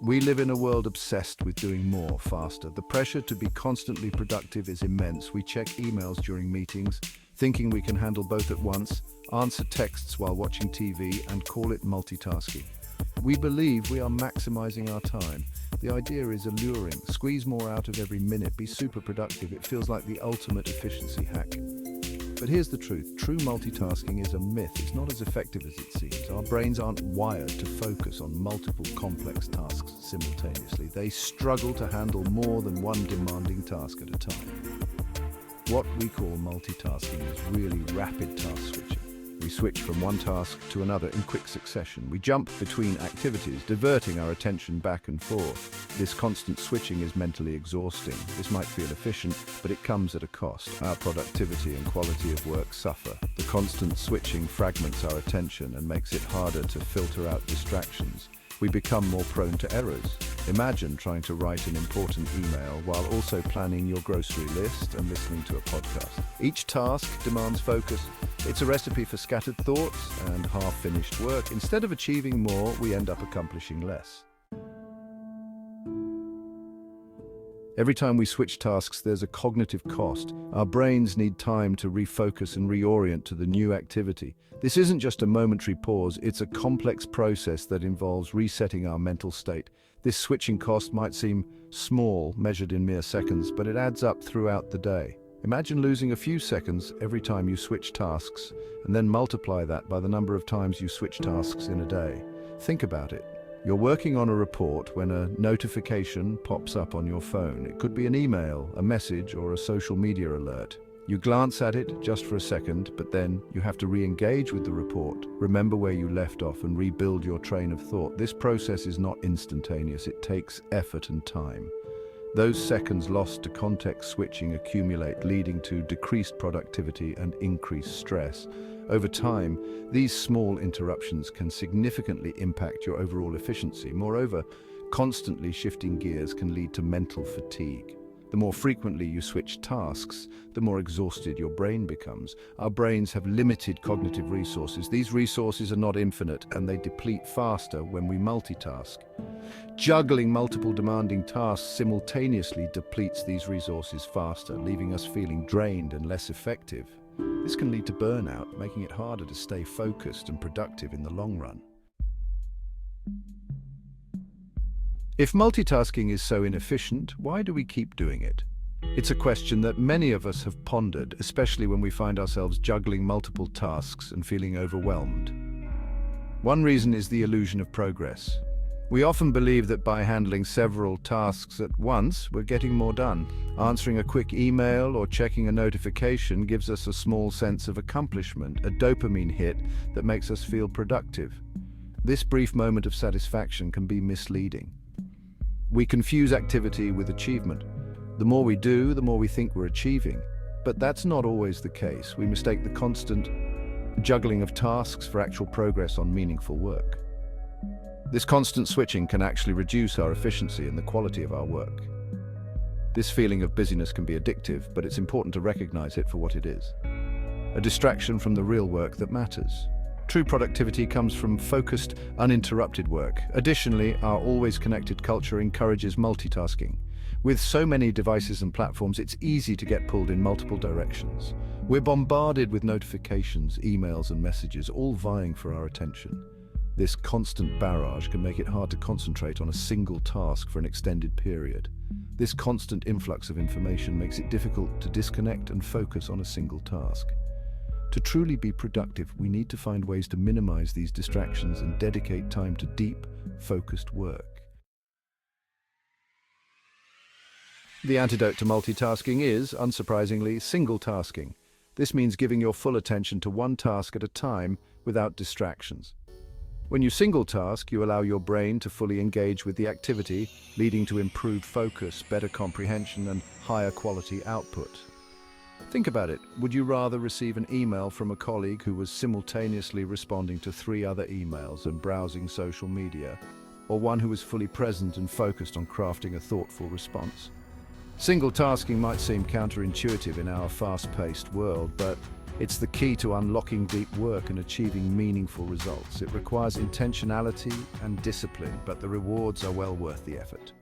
We live in a world obsessed with doing more, faster. The pressure to be constantly productive is immense. We check emails during meetings, thinking we can handle both at once, answer texts while watching TV, and call it multitasking. We believe we are maximizing our time. The idea is alluring. Squeeze more out of every minute, be super productive. It feels like the ultimate efficiency hack. But here's the truth. True multitasking is a myth. It's not as effective as it seems. Our brains aren't wired to focus on multiple complex tasks simultaneously. They struggle to handle more than one demanding task at a time. What we call multitasking is really rapid task switching. We switch from one task to another in quick succession. We jump between activities, diverting our attention back and forth. This constant switching is mentally exhausting. This might feel efficient, but it comes at a cost. Our productivity and quality of work suffer. The constant switching fragments our attention and makes it harder to filter out distractions. We become more prone to errors. Imagine trying to write an important email while also planning your grocery list and listening to a podcast. Each task demands focus. It's a recipe for scattered thoughts and half-finished work. Instead of achieving more, we end up accomplishing less. Every time we switch tasks, there's a cognitive cost. Our brains need time to refocus and reorient to the new activity. This isn't just a momentary pause, it's a complex process that involves resetting our mental state. This switching cost might seem small, measured in mere seconds, but it adds up throughout the day. Imagine losing a few seconds every time you switch tasks, and then multiply that by the number of times you switch tasks in a day. Think about it. You're working on a report when a notification pops up on your phone. It could be an email, a message, or a social media alert. You glance at it just for a second, but then you have to re-engage with the report, remember where you left off, and rebuild your train of thought. This process is not instantaneous. It takes effort and time. Those seconds lost to context switching accumulate, leading to decreased productivity and increased stress. Over time, these small interruptions can significantly impact your overall efficiency. Moreover, constantly shifting gears can lead to mental fatigue. The more frequently you switch tasks, the more exhausted your brain becomes. Our brains have limited cognitive resources. These resources are not infinite, and they deplete faster when we multitask. Juggling multiple demanding tasks simultaneously depletes these resources faster, leaving us feeling drained and less effective. This can lead to burnout, making it harder to stay focused and productive in the long run. If multitasking is so inefficient, why do we keep doing it? It's a question that many of us have pondered, especially when we find ourselves juggling multiple tasks and feeling overwhelmed. One reason is the illusion of progress. We often believe that by handling several tasks at once, we're getting more done. Answering a quick email or checking a notification gives us a small sense of accomplishment, a dopamine hit that makes us feel productive. This brief moment of satisfaction can be misleading. We confuse activity with achievement. The more we do, the more we think we're achieving. But that's not always the case. We mistake the constant juggling of tasks for actual progress on meaningful work. This constant switching can actually reduce our efficiency and the quality of our work. This feeling of busyness can be addictive, but it's important to recognize it for what it is: a distraction from the real work that matters. True productivity comes from focused, uninterrupted work. Additionally, our always connected culture encourages multitasking. With so many devices and platforms, it's easy to get pulled in multiple directions. We're bombarded with notifications, emails, and messages, all vying for our attention. This constant barrage can make it hard to concentrate on a single task for an extended period. This constant influx of information makes it difficult to disconnect and focus on a single task. To truly be productive, we need to find ways to minimize these distractions and dedicate time to deep, focused work. The antidote to multitasking is, unsurprisingly, single tasking. This means giving your full attention to one task at a time without distractions. When you single task, you allow your brain to fully engage with the activity, leading to improved focus, better comprehension, and higher quality output. Think about it. Would you rather receive an email from a colleague who was simultaneously responding to 3 other emails and browsing social media, or one who was fully present and focused on crafting a thoughtful response? Single tasking might seem counterintuitive in our fast-paced world, but It's the key to unlocking deep work and achieving meaningful results. It requires intentionality and discipline, but the rewards are well worth the effort.